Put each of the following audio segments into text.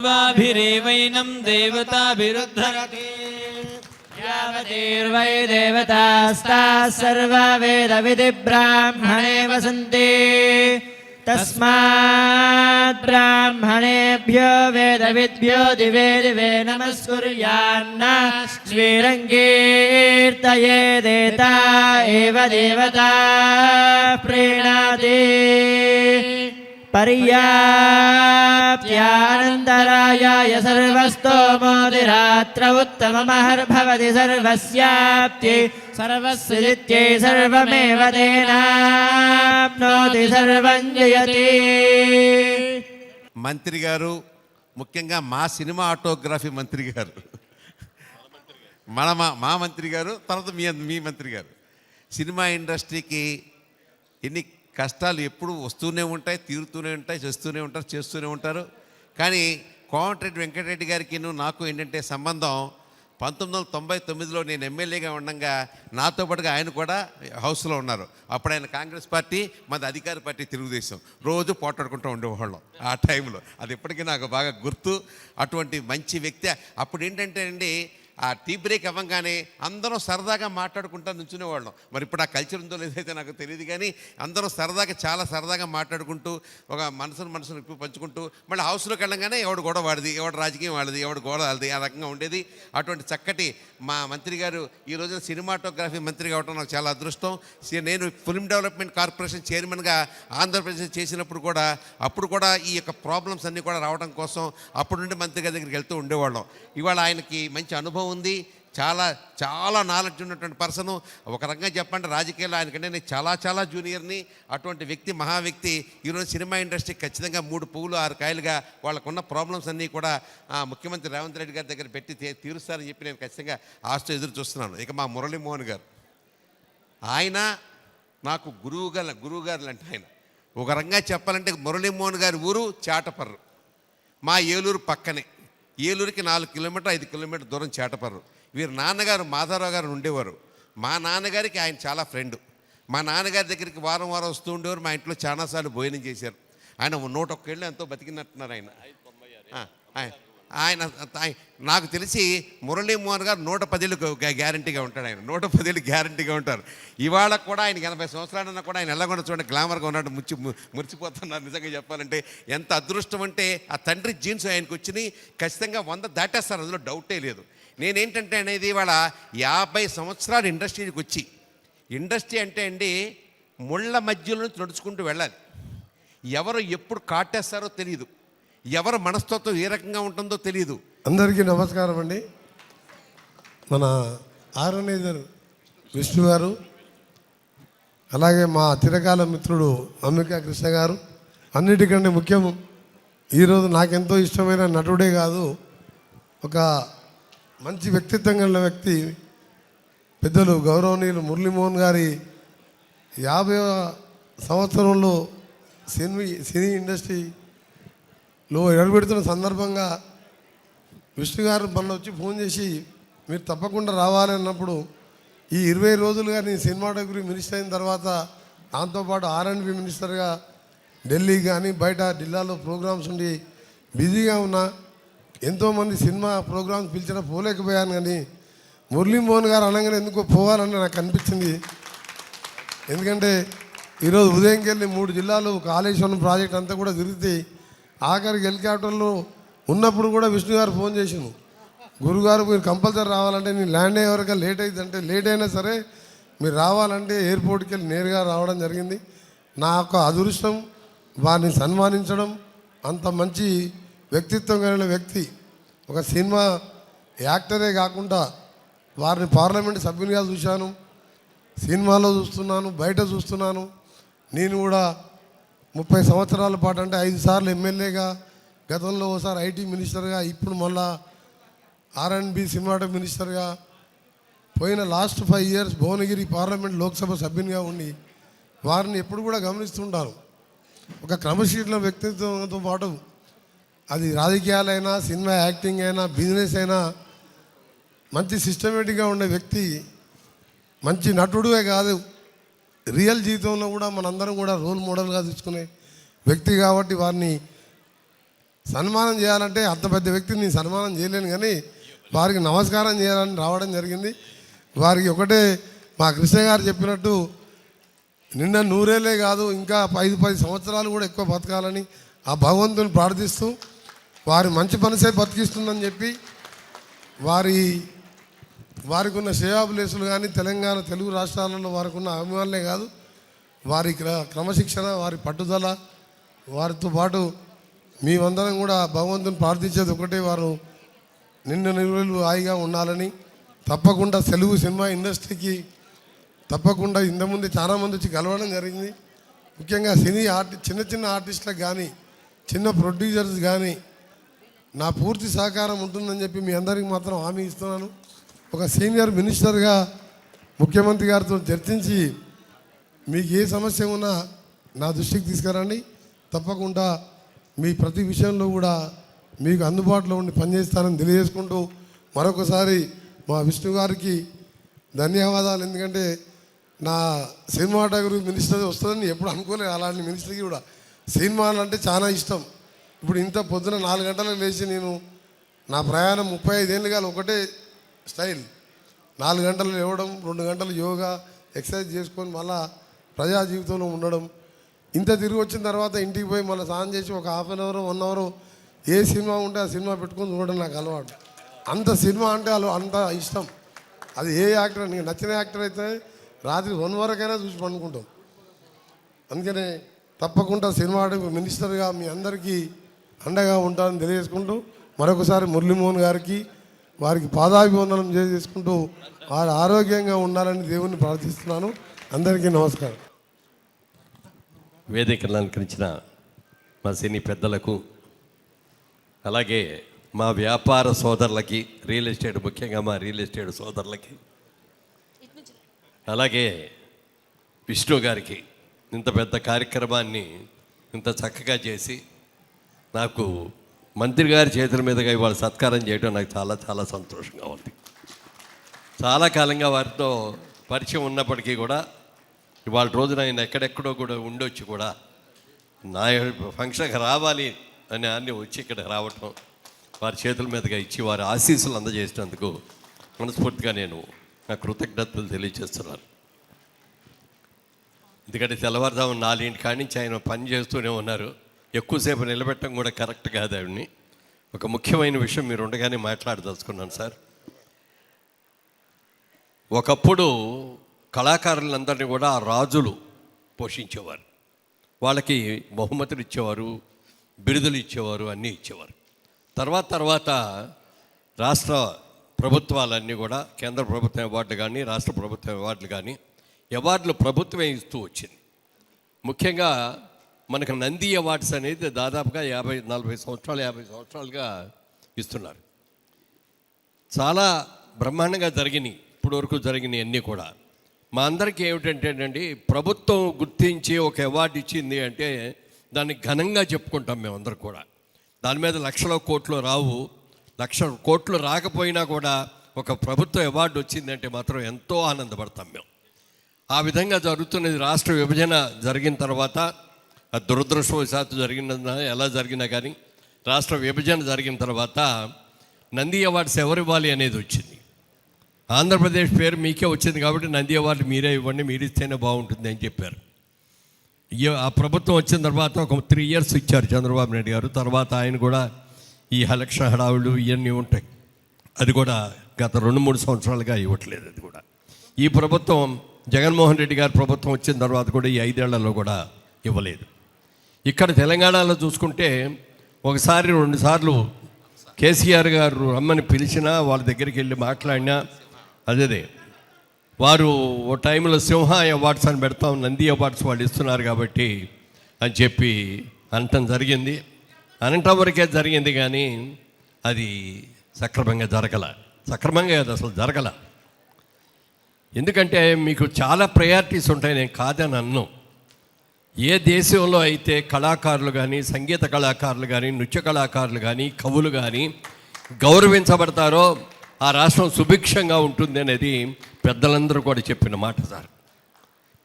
सर्वाभिरेवैनं देवताभिरुद्धरति यावतीर्वै देवतास्ताः सर्वा वेदविधिब्राह्मणे वसन्ति तस्मात् ब्राह्मणेभ्यो वेदविद्भ्यो दिवे दिवे नमस्कुर्यान्न श्रीरङ्गीर्तयेदेता एव देवता प्रीणाति पर्याप्त्यानन्तरायाय सर्वस्तोमोदिरात्र उत्तममहर्भवति सर्वस्याप्त्यै सर्वस्यजित्यै सर्वमेव तेनाप्नोति सर्वं जयति। మంత్రి గారు ముఖ్యంగా మా సినిమా ఆటోగ్రఫీ మంత్రి గారు మా మంత్రి గారు తర్వాత మీ మంత్రి గారు సినిమా ఇండస్ట్రీకి ఎన్ని కష్టాలు ఎప్పుడు వస్తూనే ఉంటాయి, తీరుతూనే ఉంటాయి, చేస్తూనే ఉంటారు. కానీ కోమటిరెడ్డి వెంకటరెడ్డి గారికి నాకు ఏంటంటే సంబంధం 1999లో నేను ఎమ్మెల్యేగా ఉండగా నాతో పాటుగా ఆయన కూడా హౌస్లో ఉన్నారు. అప్పుడు ఆయన కాంగ్రెస్ పార్టీ, మాది అధికార పార్టీ తెలుగుదేశం. రోజు పోటాడుకుంటూ ఉండేవాళ్ళం ఆ టైంలో. అది ఇప్పటికీ నాకు బాగా గుర్తు. అటువంటి మంచి వ్యక్తి. అప్పుడు ఏంటంటే అండి, ఆ టీ బ్రేక్ అవ్వగానే అందరం సరదాగా మాట్లాడుకుంటూ నుంచునేవాళ్ళం. మరి ఇప్పుడు ఆ కల్చర్ ఉందో లేదైతే నాకు తెలియదు, కానీ అందరం చాలా సరదాగా మాట్లాడుకుంటూ ఒక మనసును ఎక్కువ పంచుకుంటూ మళ్ళీ హౌస్లోకి వెళ్ళగానే ఎవడు గొడవ వాడిది, ఎవడు రాజకీయం వాడిది, ఎవడు గొడవ వాడిది, ఆ రకంగా ఉండేది. అటువంటి చక్కటి మా మంత్రి గారు ఈ రోజున సినిమాటోగ్రఫీ మంత్రి కావడం నాకు చాలా అదృష్టం. నేను ఫిల్మ్ డెవలప్మెంట్ కార్పొరేషన్ చైర్మన్గా ఆంధ్రప్రదేశ్ చేసినప్పుడు కూడా అప్పుడు కూడా ఈ యొక్క ప్రాబ్లమ్స్ అన్నీ కూడా రావడం కోసం అప్పుడు నుండి మంత్రి గారి దగ్గరికి వెళ్తూ ఉండేవాళ్ళం. ఇవాళ ఆయనకి మంచి అనుభవం ఉంది. చాలా నాలెడ్జ్ ఉన్నటువంటి పర్సను. ఒక రకంగా చెప్పండి, రాజకీయాల్లో ఆయనకంటే నేను చాలా జూనియర్ని. అటువంటి వ్యక్తి, మహా వ్యక్తి ఈరోజు సినిమా ఇండస్ట్రీ ఖచ్చితంగా 3 పువ్వులు 6 కాయలుగా వాళ్ళకున్న ప్రాబ్లమ్స్ అన్నీ కూడా ముఖ్యమంత్రి రేవంత్ రెడ్డి గారి దగ్గర పెట్టి తీరుస్తారని చెప్పి నేను ఖచ్చితంగా ఆశతో ఎదురు చూస్తున్నాను. ఇక మా మురళీమోహన్ గారు, ఆయన నాకు గురువు గారు అంటే ఆయన ఒక రకంగా చెప్పాలంటే మురళీమోహన్ గారి ఊరు చేటపర్రు, మా ఏలూరు పక్కనే. ఏలూరుకి 4 కిలోమీటర్ 5 కిలోమీటర్ దూరం చేటపర్రు. వీరి నాన్నగారు మాధవరావు గారు ఉండేవారు. మా నాన్నగారికి ఆయన చాలా ఫ్రెండ్. మా నాన్నగారి దగ్గరికి వారం వస్తూ ఉండేవారు. మా ఇంట్లో చాలాసార్లు భోజనం చేశారు. ఆయన 101 ఏళ్ళు ఎంతో బతికినట్టున్నారు ఆయన. నాకు తెలిసి మురళీమోహన్ గారు 110 ఏళ్ళు గ్యారంటీగా ఉంటాడు. ఆయన 110 ఏళ్ళు గ్యారంటీగా ఉంటారు. ఇవాళ కూడా ఆయనకి 80 సంవత్సరాలన్నా కూడా ఆయన ఎలాగొండ చూడండి గ్లామర్గా ఉన్నాడు. మురిచిపోతున్నారు. నిజంగా చెప్పాలంటే ఎంత అదృష్టం అంటే ఆ తండ్రి జీన్స్ ఆయనకు వచ్చినాయి. ఖచ్చితంగా 100 దాటేస్తారు, అందులో డౌటే లేదు. నేనేంటంటే అనేది ఇవాళ 50 సంవత్సరాలు ఇండస్ట్రీకి వచ్చి, ఇండస్ట్రీ అంటే అండి ముళ్ళ మధ్యలో నుంచి నడుచుకుంటూ వెళ్ళాలి. ఎవరు ఎప్పుడు కాటేస్తారో తెలియదు, ఎవరు మనస్తత్వం ఏ రకంగా ఉంటుందో తెలియదు. అందరికీ నమస్కారం అండి. మన ఆర్గనైజర్ విష్ణు గారు, అలాగే మా చిరకాల మిత్రుడు అంబికా కృష్ణ గారు, అన్నిటికంటే ముఖ్యం ఈరోజు నాకెంతో ఇష్టమైన నటుడే కాదు, ఒక మంచి వ్యక్తిత్వం కలిగిన వ్యక్తి పెద్దలు గౌరవనీయులు మురళీమోహన్ గారి 50వ సంవత్సరంలో సినీ ఇండస్ట్రీలో ఎడబెడుతున్న సందర్భంగా విష్ణు గారు మొన్న వచ్చి ఫోన్ చేసి మీరు తప్పకుండా రావాలి అన్నప్పుడు, ఈ 20 రోజులుగా నేను సినిమాటోగ్రఫీ మినిస్టర్ అయిన తర్వాత దాంతోపాటు R&B మినిస్టర్గా ఢిల్లీ కానీ బయట జిల్లాలో ప్రోగ్రామ్స్ ఉండి బిజీగా ఉన్నా, ఎంతోమంది సినిమా ప్రోగ్రామ్స్ పిలిచినా పోలేకపోయాను. కానీ మురళీమోహన్ గారు అనగానే ఎందుకో పోవాలని నాకు అనిపించింది. ఎందుకంటే ఈరోజు ఉదయంకి వెళ్ళి 3 జిల్లాలు కాళేశ్వరం ప్రాజెక్ట్ అంతా కూడా తిరిగితే ఆఖరికి హెలికాప్టర్లో ఉన్నప్పుడు కూడా విష్ణు గారు ఫోన్ చేసిండు, గురుగారు మీరు కంపల్సరీ రావాలంటే నేను ల్యాండ్ అయ్యే వరకు లేట్ అవుతుందంటే, లేట్ అయినా సరే మీరు రావాలంటే ఎయిర్పోర్ట్కి వెళ్ళి నేరుగా రావడం జరిగింది. నా యొక్క అదృష్టం వారిని సన్మానించడం. అంత మంచి వ్యక్తిత్వం కలిగిన వ్యక్తి, ఒక సినిమా యాక్టరే కాకుండా వారిని పార్లమెంట్ సభ్యునిగా చూశాను, సినిమాలో చూస్తున్నాను, బయట చూస్తున్నాను. నేను కూడా 30 సంవత్సరాల పాటు అంటే 5 సార్లు ఎమ్మెల్యేగా, గతంలో ఒకసారి ఐటీ మినిస్టర్గా, ఇప్పుడు మళ్ళా R&B సినిమాటో మినిస్టర్గా, పోయిన last 5 years Bhuvanagiri parliament Lok Sabha సభ్యునిగా ఉండి వారిని ఎప్పుడు కూడా గమనిస్తుంటాను. ఒక క్రమశీలన వ్యక్తిత్వంతో పాటు అది రాజకీయాలైనా, సినిమా యాక్టింగ్ అయినా, బిజినెస్ అయినా మంచి సిస్టమేటిక్గా ఉండే వ్యక్తి. మంచి నటుడే కాదు, రియల్ జీవితంలో కూడా మనందరం కూడా రోల్ మోడల్గా తీసుకునే వ్యక్తి కాబట్టి వారిని సన్మానం చేయాలంటే అంత పెద్ద వ్యక్తిని నేను సన్మానం చేయలేను, కానీ వారికి నమస్కారం చేయాలని రావడం జరిగింది. వారికి ఒకటే మా కృష్ణ గారు చెప్పినట్టు నిన్న 100 కాదు ఇంకా 5-10 సంవత్సరాలు కూడా ఎక్కువ బతకాలని ఆ భగవంతుని ప్రార్థిస్తూ వారి మంచి మనసే బతికిస్తుందని చెప్పి వారికి ఉన్న సేవాబులేసులు కానీ తెలంగాణ తెలుగు రాష్ట్రాలలో వారికి ఉన్న అభిమానులే కాదు, వారి క్రమశిక్షణ, వారి పట్టుదల, వారితో పాటు మేమందరం కూడా భగవంతుని ప్రార్థించేది ఒకటే, వారు నిండు నిలువలు హాయిగా ఉండాలని. తప్పకుండా తెలుగు సినిమా ఇండస్ట్రీకి తప్పకుండా ఇంతకుముందు చాలామంది వచ్చి కలవడం జరిగింది. ముఖ్యంగా సినీ చిన్న చిన్న ఆర్టిస్టులకు కానీ చిన్న ప్రొడ్యూసర్స్ కానీ నా పూర్తి సహకారం ఉంటుందని చెప్పి మీ అందరికీ మాత్రం హామీ ఇస్తున్నాను. ఒక సీనియర్ మినిస్టర్గా ముఖ్యమంత్రి గారితో చర్చించి మీకు ఏ సమస్య ఉన్నా నా దృష్టికి తీసుకురండి. తప్పకుండా మీ ప్రతి విషయంలో కూడా మీకు అందుబాటులో ఉండి పనిచేస్తానని తెలియజేసుకుంటూ మరొకసారి మా విష్ణు గారికి ధన్యవాదాలు. ఎందుకంటే నా సినిమాటోగ్రఫీ మినిస్టర్ వస్తుందని ఎప్పుడు అనుకోలేదు. అలాంటి మినిస్టర్కి కూడా సినిమాలు అంటే చాలా ఇష్టం. ఇప్పుడు ఇంత పొద్దున 4 గంటలకు లేచి నేను నా ప్రయాణం 35 ఏళ్ళుగా ఒకటే స్టైల్, 4 గంటలు లేవడం, 2 గంటలు యోగా ఎక్సర్సైజ్ చేసుకొని మళ్ళా ప్రజా జీవితంలో ఉండడం. ఇంత తిరిగి వచ్చిన తర్వాత ఇంటికి పోయి మళ్ళీ స్నానం చేసి ఒక హాఫ్ అన్ అవర్ 1 అవర్ ఏ సినిమా ఉంటే ఆ సినిమా పెట్టుకొని చూడడం నాకు అలవాటు. అంత సినిమా అంటే అంత ఇష్టం. అది ఏ యాక్టర్, నీకు నచ్చిన యాక్టర్ అయితే రాత్రి 1 వరకైనా చూసి పండుకుంటాం. అందుకనే తప్పకుండా సినిమా మినిస్టర్గా మీ అందరికీ అండగా ఉంటానని తెలియజేసుకుంటూ మరొకసారి మురళీమోహన్ గారికి వారికి పాదాభివందనం చేసుకుంటూ వారు ఆరోగ్యంగా ఉండాలని దేవుణ్ణి ప్రార్థిస్తున్నాను. అందరికీ నమస్కారం. వేదికలను అలంకరించిన మా సినీ పెద్దలకు, అలాగే మా వ్యాపార సోదరులకి, రియల్ ఎస్టేట్, ముఖ్యంగా మా రియల్ ఎస్టేట్ సోదరులకి, అలాగే విష్ణు గారికి ఇంత పెద్ద కార్యక్రమాన్ని ఇంత చక్కగా చేసి నాకు మంత్రి గారి చేతుల మీదుగా ఇవాళ సత్కారం చేయడం నాకు చాలా చాలా సంతోషంగా ఉంది. చాలా కాలంగా వారితో పరిచయం ఉన్నప్పటికీ కూడా ఇవాళ రోజున ఆయన ఎక్కడెక్కడో కూడా ఉండొచ్చు కూడా నా ఫంక్షన్కి రావాలి అని అన్నీ వచ్చి ఇక్కడ రావటం, వారి చేతుల మీదుగా ఇచ్చి వారి ఆశీస్సులు అందజేసినందుకు మనస్ఫూర్తిగా నేను నా కృతజ్ఞతలు తెలియజేస్తున్నాను. ఎందుకంటే తెల్లవారుజామున 4 కాడి నుంచి ఆయన పని చేస్తూనే ఉన్నారు. ఎక్కువసేపు నిలబెట్టడం కూడా కరెక్ట్ కాదు. ఆవిడ్ని ఒక ముఖ్యమైన విషయం మీరు ఉండగానే మాట్లాడదలుచుకున్నాను సార్. ఒకప్పుడు కళాకారులందరినీ కూడా రాజులు పోషించేవారు, వాళ్ళకి బహుమతులు ఇచ్చేవారు, బిరుదులు ఇచ్చేవారు, అన్నీ ఇచ్చేవారు. తర్వాత రాష్ట్ర ప్రభుత్వాలన్నీ కూడా కేంద్ర ప్రభుత్వం అవార్డులు కానీ రాష్ట్ర ప్రభుత్వం అవార్డులు కానీ అవార్డులు ప్రభుత్వమే ఇస్తూ వచ్చింది. ముఖ్యంగా మనకు నంది అవార్డ్స్ అనేది దాదాపుగా 40 సంవత్సరాలుగా ఇస్తున్నారు. చాలా బ్రహ్మాండంగా జరిగినాయి ఇప్పటివరకు జరిగినాయి అన్నీ కూడా. మా అందరికీ ఏమిటంటేనండి, ప్రభుత్వం గుర్తించి ఒక అవార్డు ఇచ్చింది అంటే దాన్ని ఘనంగా చెప్పుకుంటాం మేమందరం కూడా. దాని మీద లక్షల కోట్లు రావు, 1,00,000 కోట్లు రాకపోయినా కూడా ఒక ప్రభుత్వ అవార్డు వచ్చిందంటే మాత్రం ఎంతో ఆనందపడతాం మేము. ఆ విధంగా జరుగుతున్నది. రాష్ట్ర విభజన జరిగిన తర్వాత, అది దురదృష్టవశాత్తు జరిగిన ఎలా జరిగినా కానీ రాష్ట్ర విభజన జరిగిన తర్వాత నంది అవార్డ్స్ ఎవరు ఇవ్వాలి అనేది వచ్చింది. ఆంధ్రప్రదేశ్ పేరు మీకే వచ్చింది కాబట్టి నంది అవార్డు మీరే ఇవ్వండి, మీరు ఇస్తేనే బాగుంటుంది అని చెప్పారు. ఆ ప్రభుత్వం వచ్చిన తర్వాత ఒక 3 years ఇచ్చారు చంద్రబాబు నాయుడు గారు. తర్వాత ఆయన కూడా ఈ ఎలక్షన్ హడావుళ్ళు ఇవన్నీ ఉంటాయి, అది కూడా గత 2-3 సంవత్సరాలుగా ఇవ్వట్లేదు. అది కూడా ఈ ప్రభుత్వం జగన్మోహన్ రెడ్డి గారి ప్రభుత్వం వచ్చిన తర్వాత కూడా ఈ 5 ఏళ్లలో కూడా ఇవ్వలేదు. ఇక్కడ తెలంగాణలో చూసుకుంటే 1-2 సార్లు కేసీఆర్ గారు రమ్మని పిలిచినా వాళ్ళ దగ్గరికి వెళ్ళి మాట్లాడినా అదే వారు ఓ టైంలో సింహ అవార్డ్స్ అని పెడతాం, నంది అవార్డ్స్ వాళ్ళు ఇస్తున్నారు కాబట్టి అని చెప్పి అనటం జరిగింది. అనటం వరకే జరిగింది కానీ అది సక్రమంగా కాదు, అసలు జరగల. ఎందుకంటే మీకు చాలా ప్రయారిటీస్ ఉంటాయి, నేను కాదని అన్ను. ఏ దేశంలో అయితే కళాకారులు కానీ, సంగీత కళాకారులు కానీ, నృత్య కళాకారులు కానీ, కవులు కానీ గౌరవించబడతారో ఆ రాష్ట్రం సుభిక్షంగా ఉంటుంది అనేది పెద్దలందరూ కూడా చెప్పిన మాట సార్.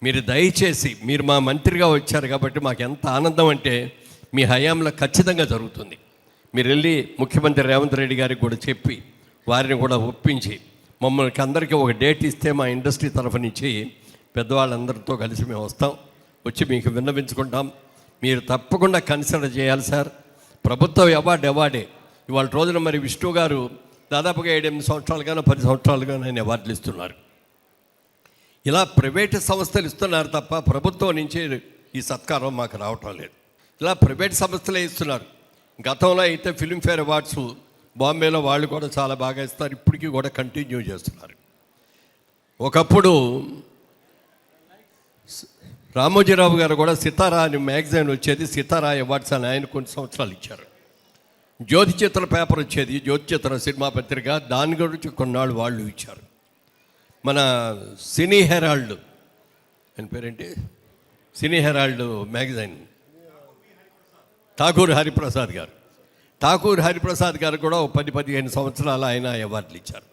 మీరు దయచేసి, మీరు మా మంత్రిగా వచ్చారు కాబట్టి మాకు ఎంత ఆనందం అంటే మీ హయాంలో ఖచ్చితంగా జరుగుతుంది. మీరు వెళ్ళి ముఖ్యమంత్రి రేవంత్ రెడ్డి గారికి కూడా చెప్పి వారిని కూడా ఒప్పించి మమ్మల్ని అందరికీ ఒక డేట్ ఇస్తే మా ఇండస్ట్రీ తరఫు నుంచి పెద్దవాళ్ళందరితో కలిసి మేము వస్తాం, వచ్చి మీకు విన్నవించుకుంటాం. మీరు తప్పకుండా కన్సిడర్ చేయాలి సార్. ప్రభుత్వ అవార్డే ఇవాళ రోజున మరి విష్ణు గారు దాదాపుగా 7-8 సంవత్సరాలుగానో 10 సంవత్సరాలుగానో ఆయన అవార్డులు ఇస్తున్నారు. ఇలా ప్రైవేటు సంస్థలు ఇస్తున్నారు తప్ప ప్రభుత్వం నుంచి ఈ సత్కారం మాకు రావటం లేదు. ఇలా ప్రైవేట్ సంస్థలే ఇస్తున్నారు. గతంలో అయితే ఫిల్మ్ఫేర్ అవార్డ్స్ బాంబేలో వాళ్ళు కూడా చాలా బాగా ఇస్తారు, ఇప్పటికీ కూడా కంటిన్యూ చేస్తున్నారు. ఒకప్పుడు రామోజీరావు గారు కూడా సితారా అని మ్యాగజైన్ వచ్చేది, సితారా అవార్డ్స్ అని ఆయన కొన్ని సంవత్సరాలు ఇచ్చారు. జ్యోతి చిత్ర పేపర్ వచ్చేది, జ్యోతి చిత్ర సినిమా పత్రిక, దాని గురించి కొన్నాళ్ళు వాళ్ళు ఇచ్చారు. మన సినీ హెరాల్డ్ ఆయన పేరేంటి, సినీ హెరాల్డ్ మ్యాగజైన్ ఠాకూర్ హరిప్రసాద్ గారు కూడా 10-15 సంవత్సరాలు ఆయన అవార్డులు ఇచ్చారు.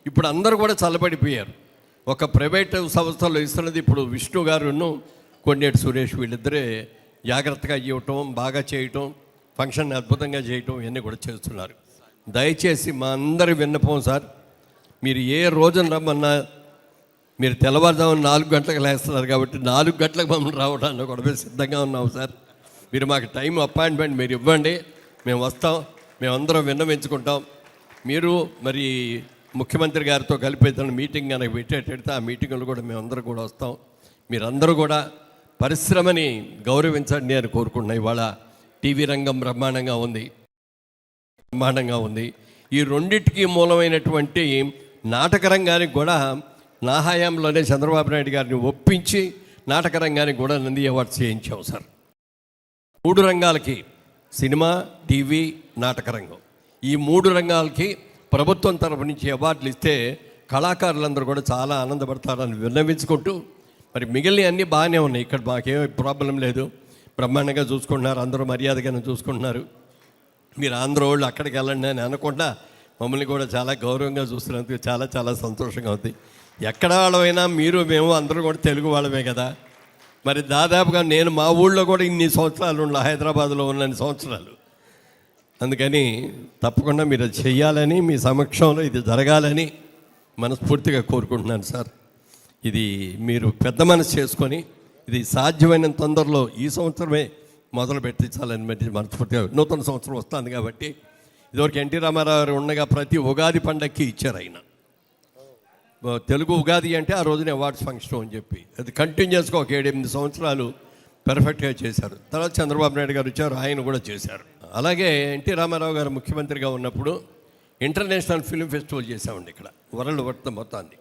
ఇప్పుడు అందరూ కూడా చల్లబడిపోయారు. ఒక ప్రైవేటు సంస్థలో ఇస్తున్నది ఇప్పుడు విష్ణు గారును కొండేటి సురేష్ వీళ్ళిద్దరే జాగ్రత్తగా ఇవ్వటం, బాగా చేయటం, ఫంక్షన్ అద్భుతంగా చేయటం ఇవన్నీ కూడా చేస్తున్నారు. దయచేసి మా అందరి విన్నపం సార్, మీరు ఏ రోజున రమ్మన్నా మీరు తెల్లవారుజామున 4 గంటలకు లేస్తున్నారు కాబట్టి 4 గంటలకు మమ్మల్ని రావడానికి కూడా మేము సిద్ధంగా ఉన్నాం సార్. మీరు మాకు టైం అపాయింట్మెంట్ మీరు ఇవ్వండి, మేము వస్తాం, మేమందరం విన్నవించుకుంటాం. మీరు మరి ముఖ్యమంత్రి గారితో కలిపి మీటింగ్ కనుక పెట్టేటైతే ఆ మీటింగ్లో కూడా మేమందరం కూడా వస్తాం. మీరందరూ కూడా పరిశ్రమని గౌరవించండి అని కోరుకుంటున్నాం. ఇవాళ టీవీ రంగం బ్రహ్మాండంగా ఉంది. ఈ రెండింటికి మూలమైనటువంటి నాటక రంగానికి కూడా నా హయాంలోనే చంద్రబాబు నాయుడు గారిని ఒప్పించి నాటక రంగానికి కూడా నంది అవార్డ్స్ చేయించాం సార్. 3 రంగాలకి, సినిమా, టీవీ, నాటక రంగం, ఈ 3 రంగాలకి ప్రభుత్వం తరఫు నుంచి అవార్డులు ఇస్తే కళాకారులందరూ కూడా చాలా ఆనందపడతారని విన్నవించుకుంటూ, మరి మిగిలిన అన్నీ బాగానే ఉన్నాయి. ఇక్కడ మాకేం ప్రాబ్లం లేదు, బ్రహ్మాండంగా చూసుకుంటున్నారు, అందరూ మర్యాదగానే చూసుకుంటున్నారు. మీరు ఆంధ్ర వాళ్ళు అక్కడికి వెళ్ళండి అని అనకుండా మమ్మల్ని కూడా చాలా గౌరవంగా చూస్తున్నందుకు చాలా చాలా సంతోషంగా ఉంది. ఎక్కడ వాళ్ళమైనా మీరు మేము అందరూ కూడా తెలుగు వాళ్ళమే కదా. మరి దాదాపుగా నేను మా ఊళ్ళో కూడా ఇన్ని సంవత్సరాలు ఉన్న, హైదరాబాద్లో ఉన్నన్ని సంవత్సరాలు. అందుకని తప్పకుండా మీరు అది చెయ్యాలని, మీ సమక్షంలో ఇది జరగాలని మనస్ఫూర్తిగా కోరుకుంటున్నాను సార్. ఇది మీరు పెద్ద మనసు చేసుకొని ఇది సాధ్యమైన తొందరలో ఈ సంవత్సరమే మొదలు పెట్టించాలని మనస్ఫూర్తిగా, నూతన సంవత్సరం వస్తుంది కాబట్టి. ఇదివరకు ఎన్టీ రామారావు గారు ఉండగా ప్రతి ఉగాది పండగకి ఇచ్చారు ఆయన. తెలుగు ఉగాది అంటే ఆ రోజున అవార్డ్స్ ఫంక్షన్ అని చెప్పి అది కంటిన్యూస్గా ఒక 7-8 సంవత్సరాలు పెర్ఫెక్ట్గా చేశారు. తర్వాత చంద్రబాబు నాయుడు గారు వచ్చారు, ఆయన కూడా చేశారు. అలాగే ఎన్టీ రామారావు గారు ముఖ్యమంత్రిగా ఉన్నప్పుడు ఇంటర్నేషనల్ ఫిల్మ్ ఫెస్టివల్ చేశామండి ఇక్కడ వరల్డ్ మొత్తాన్ని.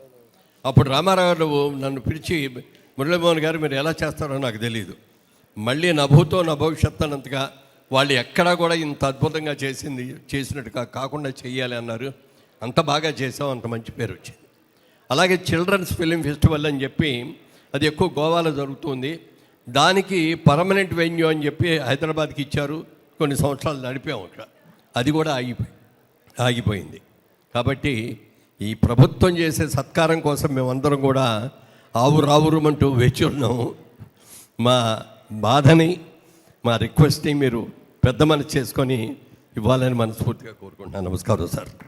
అప్పుడు రామారావు గారు నన్ను పిలిచి, మురళీమోహన్ గారు మీరు ఎలా చేస్తారో నాకు తెలియదు, మళ్ళీ నభూతో నా భవిష్యత్తు అన్నంతగా వాళ్ళు ఎక్కడా కూడా ఇంత అద్భుతంగా చేసినట్టుగా కాకుండా చెయ్యాలి అన్నారు. అంత బాగా చేసాం, అంత మంచి పేరు వచ్చింది. అలాగే చిల్డ్రన్స్ ఫిలిం ఫెస్టివల్ అని చెప్పి అది ఎక్కువ గోవాలో జరుగుతుంది. దానికి పర్మనెంట్ వెన్యూ అని చెప్పి హైదరాబాద్కి ఇచ్చారు. కొన్ని సంవత్సరాలు నడిపాము అక్కడ, అది కూడా ఆగిపోయింది. కాబట్టి ఈ ప్రభుత్వం చేసే సత్కారం కోసం మేమందరం కూడా ఆవురావురుమంటూ వేచి ఉన్నాము. మా బాధని, మా రిక్వెస్ట్ని మీరు పెద్ద మనసు చేసుకొని ఇవ్వాలని మనస్ఫూర్తిగా కోరుకుంటున్నాను. నమస్కారం సార్.